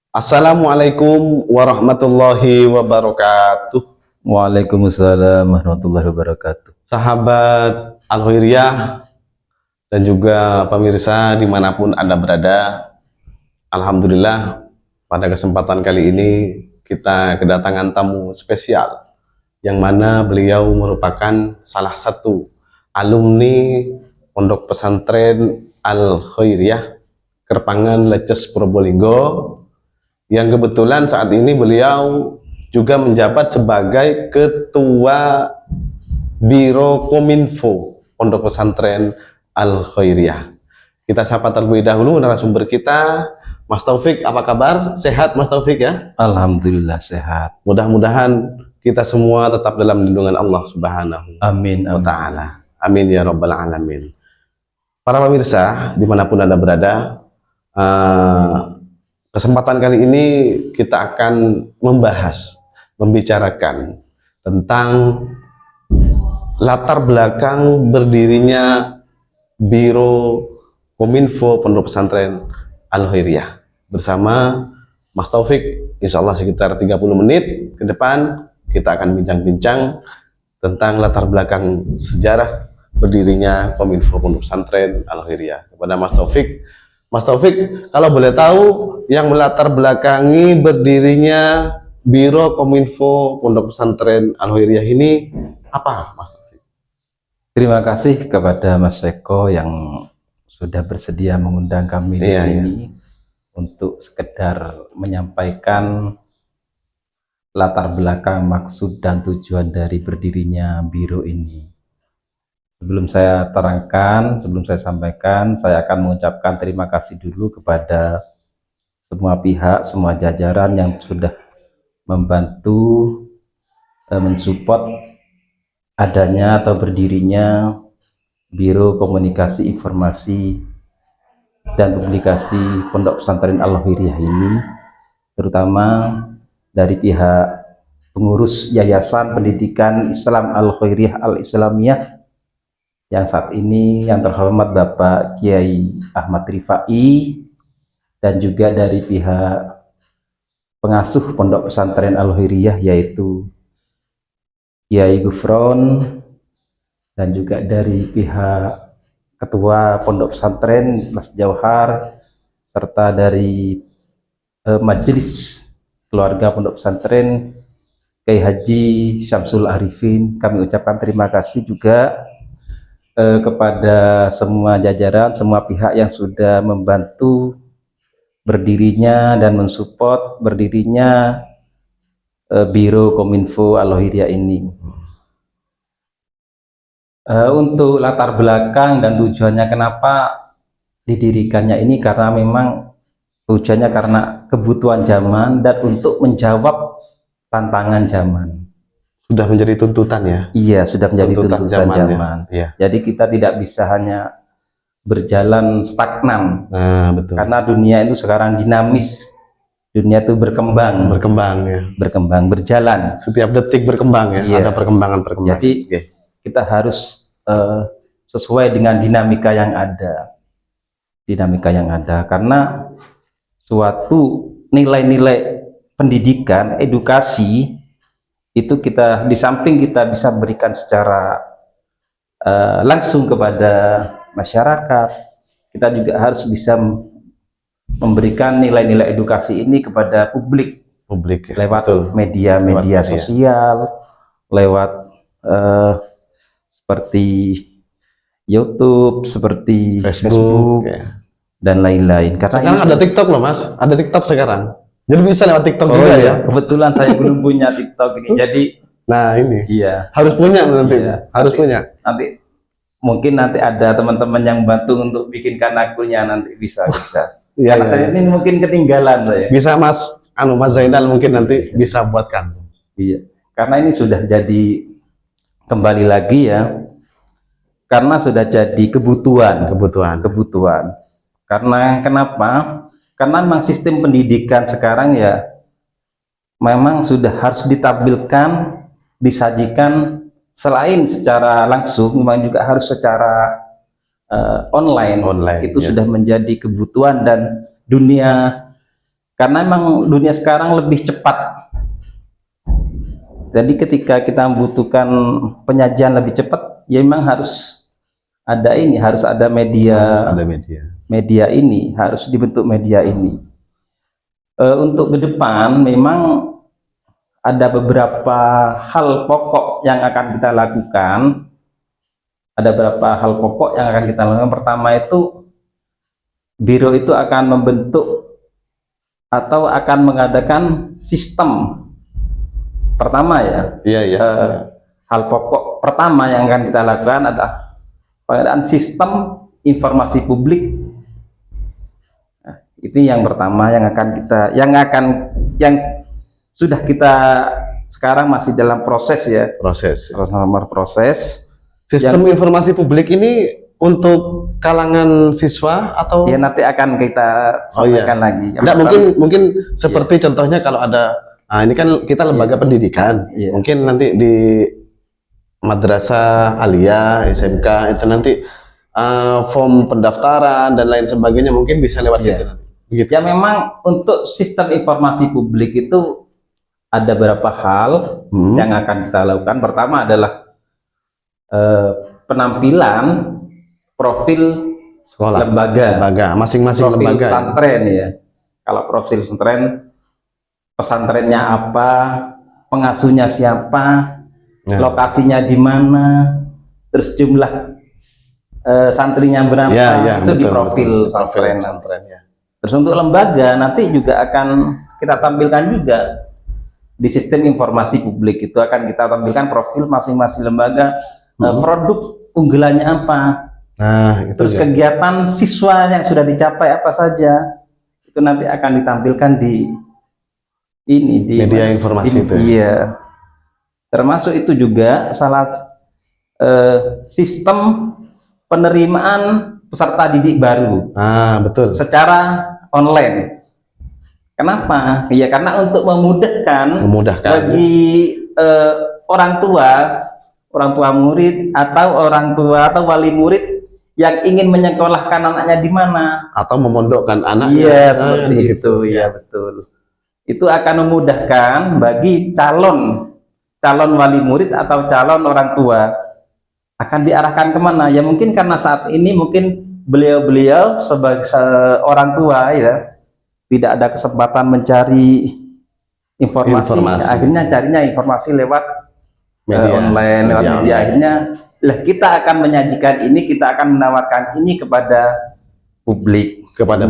Assalamualaikum warahmatullahi wabarakatuh. Waalaikumsalam warahmatullahi wabarakatuh. Sahabat Al-Khairiyah dan juga pemirsa dimanapun Anda berada. Alhamdulillah pada kesempatan kali ini kita kedatangan tamu spesial yang mana beliau merupakan salah satu alumni Pondok Pesantren Al-Khairiyah Kerpangan Leces Probolinggo, yang kebetulan saat ini beliau juga menjabat sebagai Ketua Biro Kominfo Pondok Pesantren Al-Khairiyah. Kita sapa terlebih dahulu narasumber kita, Mas Taufik. Apa kabar? Sehat Mas Taufik ya? Alhamdulillah sehat. Mudah-mudahan kita semua tetap dalam lindungan Allah Subhanahu Amin, wa amin. Ta'ala. Amin ya Rabbal Alamin. Para pemirsa dimanapun Anda berada, kesempatan kali ini kita akan membicarakan tentang latar belakang berdirinya Biro Kominfo Pondok Pesantren Al-Khairiyah bersama Mas Taufik. Insya Allah sekitar 30 menit ke depan kita akan bincang-bincang tentang latar belakang sejarah berdirinya Kominfo Pondok Pesantren Al-Khairiyah. Kepada Mas Taufik, kalau boleh tahu yang melatar belakangi berdirinya Biro Kominfo Pondok Pesantren Al-Khairiyah ini apa, Mas Taufik? Terima kasih kepada Mas Eko yang sudah bersedia mengundang kami di sini untuk sekedar menyampaikan latar belakang, maksud dan tujuan dari berdirinya biro ini. Sebelum saya terangkan, sebelum saya sampaikan, saya akan mengucapkan terima kasih dulu kepada semua pihak, semua jajaran yang sudah membantu mensupport adanya atau berdirinya Biro Komunikasi Informasi dan Publikasi Pondok Pesantren Al-Khairiyah ini, terutama dari pihak pengurus Yayasan Pendidikan Islam Al-Khairiyah Al-Islamiyah yang saat ini yang terhormat Bapak Kiai Ahmad Rifai, dan juga dari pihak pengasuh Pondok Pesantren Al-Khairiyah yaitu Kiai Gufron, dan juga dari pihak Ketua Pondok Pesantren Mas Jauhar, serta dari Majelis Keluarga Pondok Pesantren Kiai Haji Syamsul Arifin. Kami ucapkan terima kasih juga kepada semua jajaran, semua pihak yang sudah membantu berdirinya dan mensupport berdirinya Biro Kominfo Al-Khairiyah ini. Untuk latar belakang dan tujuannya kenapa didirikannya ini, karena memang tujuannya karena kebutuhan zaman dan untuk menjawab tantangan zaman. Sudah menjadi tuntutan ya? Iya, sudah menjadi tuntutan zaman. Ya. Jadi kita tidak bisa hanya berjalan stagnan. Nah, betul. Karena dunia itu sekarang dinamis. Dunia itu berkembang ya. Berkembang, berjalan. Setiap detik berkembang ya. Iya. Ada perkembangan. Jadi kita harus sesuai dengan dinamika yang ada. Karena suatu nilai-nilai pendidikan, edukasi itu kita di samping kita bisa berikan secara langsung kepada masyarakat, kita juga harus bisa memberikan nilai-nilai edukasi ini kepada publik ya, lewat media-media sosial, lewat seperti YouTube, seperti Facebook ya, dan lain-lain. Karena sekarang ada TikTok loh Mas, ada TikTok sekarang. Jadi bisa lewat TikTok juga ya. Kebetulan saya belum punya TikTok ini, jadi ini. Iya. Harus punya nanti. Iya. Harus punya. Nanti mungkin ada teman-teman yang bantu untuk bikinkan akunnya, nanti bisa. Iya. Karena saya ini mungkin ketinggalan saya. Bisa Mas Zainal mungkin nanti bisa buatkan. Iya. Karena ini sudah jadi, kembali lagi ya, karena sudah jadi kebutuhan. Karena kenapa? Karena memang sistem pendidikan sekarang ya memang sudah harus ditampilkan, disajikan selain secara langsung, memang juga harus secara online. Itu sudah menjadi kebutuhan, dan dunia Karena memang dunia sekarang lebih cepat. Jadi ketika kita membutuhkan penyajian lebih cepat, ya memang harus ada ini, harus ada media. Harus ada media. Media ini harus dibentuk media ini. Untuk ke depan memang ada beberapa hal pokok yang akan kita lakukan. Ada beberapa hal pokok yang akan kita lakukan. Pertama itu, biro itu akan membentuk atau akan mengadakan sistem. Pertama ya, hal pokok pertama yang akan kita lakukan adalah pengadaan sistem informasi publik. Nah, itu yang pertama yang yang sudah kita sekarang masih dalam proses ya. Proses. Sistem informasi publik ini untuk kalangan siswa atau ya nanti akan kita sampaikan lagi. Enggak, mungkin seperti contohnya kalau ada ini kan kita lembaga pendidikan. Mungkin nanti di madrasah aliyah, SMK itu nanti form pendaftaran dan lain sebagainya mungkin bisa lewat situ nanti. Begitu. Ya memang untuk sistem informasi publik itu ada beberapa hal yang akan kita lakukan. Pertama adalah penampilan profil sekolah, lembaga masing-masing lembaga. Pesantren ya. Kalau profil pesantren, pesantrennya apa, pengasuhnya siapa, lokasinya di mana, terus jumlah santrinya berapa, itu betul, di profil pesantren. Terus untuk lembaga nanti juga akan kita tampilkan juga di sistem informasi publik, itu akan kita tampilkan profil masing-masing lembaga, produk unggulannya apa, terus kegiatan siswa yang sudah dicapai apa saja, itu nanti akan ditampilkan di media informasi itu. Iya, termasuk itu juga salah sistem penerimaan peserta didik baru. Betul. Secara online. Kenapa? Ya karena untuk memudahkan bagi orang tua murid atau orang tua atau wali murid yang ingin menyekolahkan anaknya di mana atau memondokkan anaknya. Iya, seperti itu. Ya, betul. Itu akan memudahkan bagi calon wali murid atau calon orang tua akan diarahkan kemana. Ya mungkin karena saat ini mungkin beliau sebagai orang tua ya tidak ada kesempatan mencari informasi. Akhirnya carinya informasi lewat media online, lewat media. Akhirnya kita akan menyajikan ini, kita akan menawarkan ini kepada publik, kepada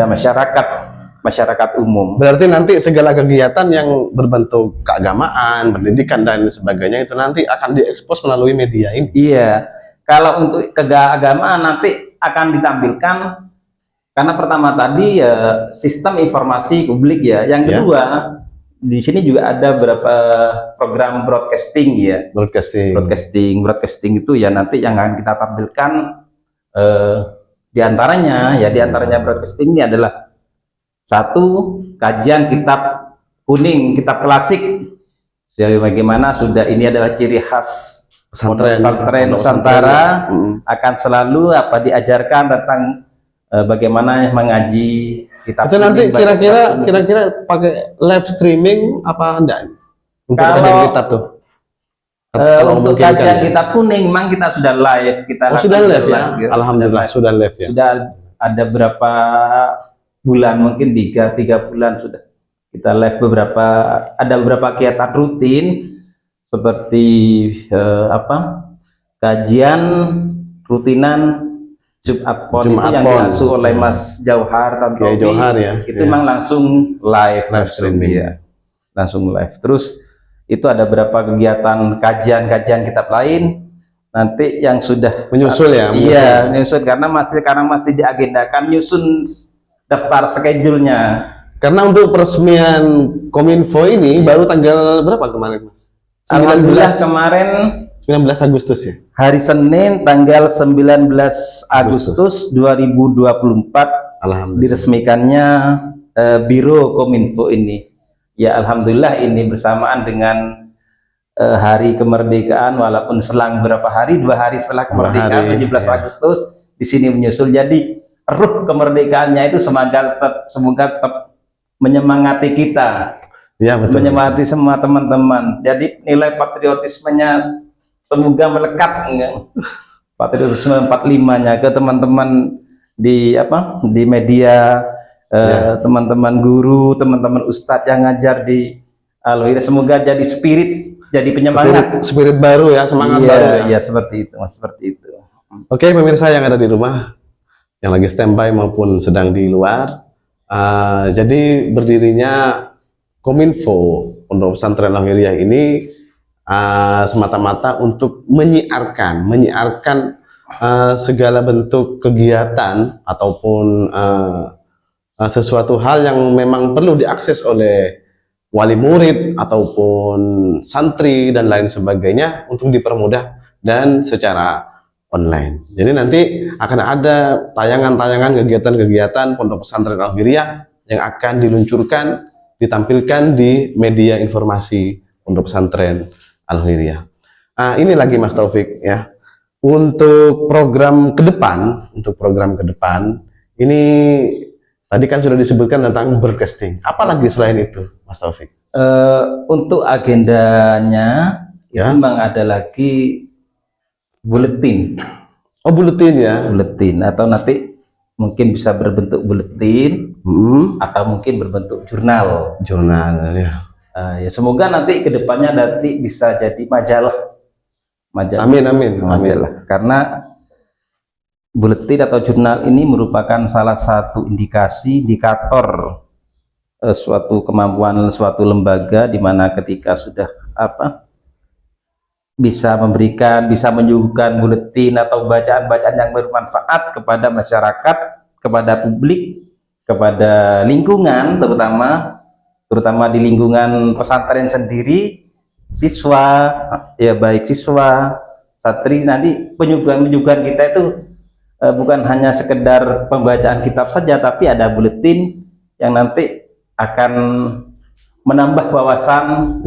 masyarakat umum. Berarti nanti segala kegiatan yang berbentuk keagamaan, pendidikan dan sebagainya itu nanti akan diekspos melalui media ini. Iya. Kalau untuk keagamaan nanti akan ditampilkan, karena pertama tadi ya sistem informasi publik ya. Yang kedua di sini juga ada beberapa program broadcasting ya. Broadcasting itu ya nanti yang akan kita tampilkan diantaranya broadcasting ini adalah satu, kajian kitab kuning, kitab klasik. Jadi bagaimana ini adalah ciri khas pesantren Nusantara, akan selalu diajarkan tentang bagaimana mengaji kitab. Itu nanti kira-kira pakai live streaming apa enggak? Untuk kajian kitab tuh. Untuk kajian kitab kuning memang kita sudah live, sudah live ya. Alhamdulillah sudah live ya. Sudah ada berapa bulan, mungkin 3 bulan sudah kita live ada beberapa kegiatan rutin seperti kajian rutinan Jumat Pon itu yang diasuh oleh Mas Jauhar Tantowi, itu memang langsung live streaming ya, langsung live. Terus itu ada beberapa kegiatan kajian kitab lain nanti yang sudah menyusul ya. Iya, menyusul karena sekarang masih diagendakan nyusun daftar schedule-nya. Karena untuk peresmian Kominfo ini baru tanggal berapa kemarin, Mas? 19 kemarin 19 Agustus ya. Hari Senin tanggal 19 Agustus 2024 diresmikannya Biro Kominfo ini. Ya alhamdulillah ini bersamaan dengan hari kemerdekaan, walaupun selang berapa hari, 2 hari setelah kemerdekaan 17 Agustus di sini menyusul. Jadi ruh kemerdekaannya itu semoga tetap menyemangati kita, Ya, betul. menyemangati semua teman-teman. Jadi nilai patriotismenya semoga melekat, patriotisme 45-nya ke teman-teman di di media, teman-teman guru, teman-teman ustadz yang ngajar di Al-Hiraiyah, semoga jadi spirit, jadi penyemangat, Spirit baru ya, semangat baru ya. Iya, seperti itu Mas, seperti itu. Oke, pemirsa yang ada di rumah, yang lagi standby maupun sedang di luar, jadi berdirinya Kominfo Pondok Pesantren Al-Hiraiyah ini semata-mata untuk menyiarkan segala bentuk kegiatan ataupun sesuatu hal yang memang perlu diakses oleh wali murid ataupun santri dan lain sebagainya untuk dipermudah dan secara online. Jadi nanti akan ada tayangan-tayangan kegiatan-kegiatan Pondok Pesantren Al-Hiraiyah yang akan diluncurkan, ditampilkan di media informasi Pondok Pesantren Al-Hiraiyah. Ini lagi Mas Taufik ya. Untuk program ke depan, ini tadi kan sudah disebutkan tentang broadcasting. Apalagi selain itu, Mas Taufik? Untuk agendanya, Ya. memang ada lagi buletin. Oh, buletin ya. Buletin, atau nanti mungkin bisa berbentuk buletin, atau mungkin berbentuk jurnal. Jurnal ya. Ya semoga nanti kedepannya nanti bisa jadi majalah. Amin. Karena buletin atau jurnal ini merupakan salah satu indikator suatu kemampuan suatu lembaga, di mana ketika sudah bisa menyuguhkan buletin atau bacaan-bacaan yang bermanfaat kepada masyarakat, kepada publik, kepada lingkungan, terutama di lingkungan pesantren sendiri, siswa, ya baik siswa, santri, nanti penyuguhan kita itu bukan hanya sekedar pembacaan kitab saja, tapi ada buletin yang nanti akan menambah wawasan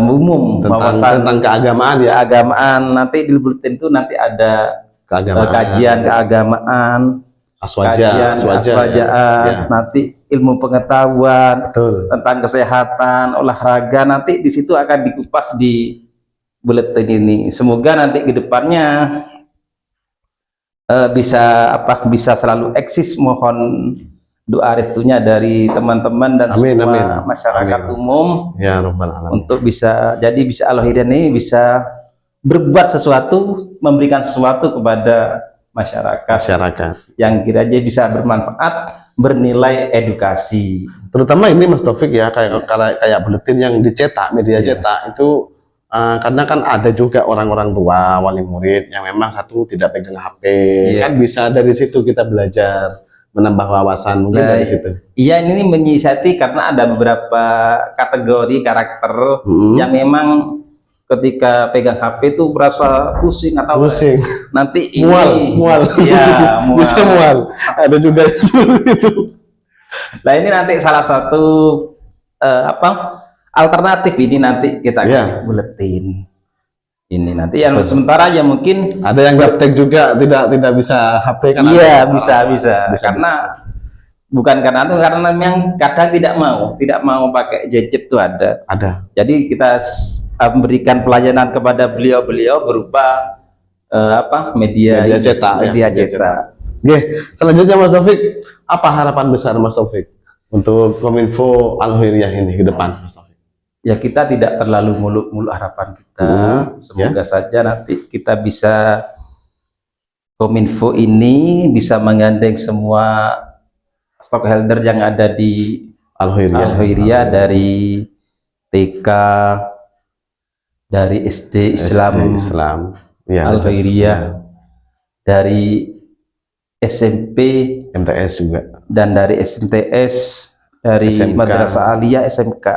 umum, tentang keagamaan ya. Keagamaan, nanti di buletin itu nanti ada kajian keagamaan, aswajaan, nanti ilmu pengetahuan, tentang kesehatan, olahraga, nanti di situ akan dikupas di buletin ini. Semoga nanti ke depannya bisa selalu eksis. Mohon doa restunya dari teman-teman dan semua masyarakat umum ya Rabbal Alamin, untuk bisa Al-Hiraiyah ini bisa berbuat sesuatu, memberikan sesuatu kepada masyarakat yang kiranya bisa bermanfaat, bernilai edukasi. Terutama ini Mas Taufik ya, kayak buletin yang dicetak, media cetak itu, karena kan ada juga orang-orang tua, wali murid yang memang tidak pegang HP, kan bisa dari situ kita belajar, menambah wawasan mungkin dari situ. Iya, ini menyiasati karena ada beberapa kategori karakter yang memang ketika pegang HP itu berasa pusing atau nanti mual. Ya, mual. Bisa mual. Ada juga seperti itu. Nah, ini nanti salah satu alternatif ini nanti kita kasih buletin. Ini nanti yang sementara ya mungkin ada yang gaptek juga tidak bisa HP kan? Iya, bisa. Karena bukan karena memang kadang tidak mau pakai gadget tuh ada. Jadi kita memberikan pelayanan kepada beliau berupa media cetak. Selanjutnya Mas Taufik, apa harapan besar Mas Taufik untuk Kominfo Al-Hiraiyah ini ke depan, Mas Taufik? Ya, kita tidak terlalu muluk-muluk harapan kita. Semoga saja nanti kita bisa, Kominfo ini bisa menggandeng semua stockholder yang ada di Al-Hiraiyah, dari TK, dari SD Islam Al-Hiraiyah, dari SMP, MTS juga, dan dari SMTS, dari SMK. Madrasah Aliyah, SMK.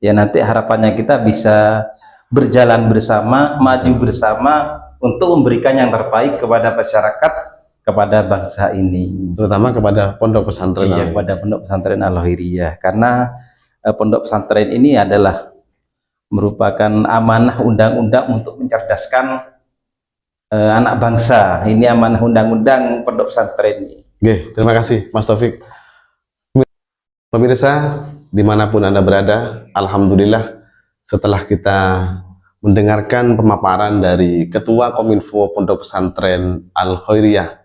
Ya, nanti harapannya kita bisa berjalan bersama, maju bersama untuk memberikan yang terbaik kepada masyarakat, kepada bangsa ini, terutama kepada pondok pesantren. Kepada pondok pesantren Al-Hiraiyah, karena pondok pesantren ini adalah merupakan amanah undang-undang untuk mencerdaskan anak bangsa. Ini amanah undang-undang pondok pesantren ini. Oke, terima kasih Mas Taufik. Pemirsa, dimanapun Anda berada, Alhamdulillah setelah kita mendengarkan pemaparan dari Ketua Kominfo Pondok Pesantren Al-Khairiyah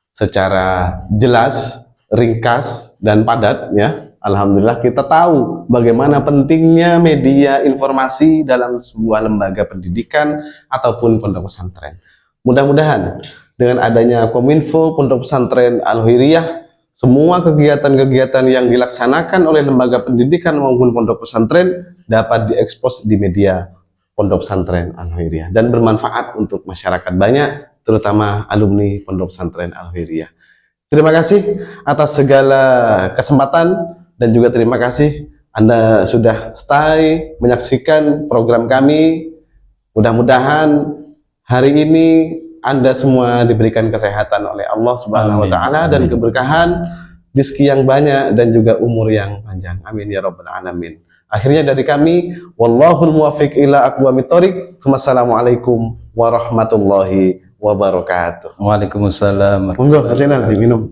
secara jelas, ringkas, dan padat, ya. Alhamdulillah kita tahu bagaimana pentingnya media informasi dalam sebuah lembaga pendidikan ataupun pondok pesantren. Mudah-mudahan dengan adanya Kominfo Pondok Pesantren Al-Khairiyah, semua kegiatan-kegiatan yang dilaksanakan oleh lembaga pendidikan maupun pondok pesantren dapat diekspos di media Pondok Pesantren Al-Khairiyah dan bermanfaat untuk masyarakat banyak, terutama alumni Pondok Pesantren Al-Khairiyah. Terima kasih atas segala kesempatan dan juga terima kasih Anda sudah stay menyaksikan program kami. Mudah-mudahan hari ini Anda semua diberikan kesehatan oleh Allah Subhanahu wa taala dan keberkahan, rezeki yang banyak dan juga umur yang panjang. Amin ya rabbal alamin. Akhirnya dari kami, wallahul muwaffiq ila aqwamit thoriq. Wassalamualaikum warahmatullahi wabarakatuh. Waalaikumsalam. Monggo, kasihan diminum.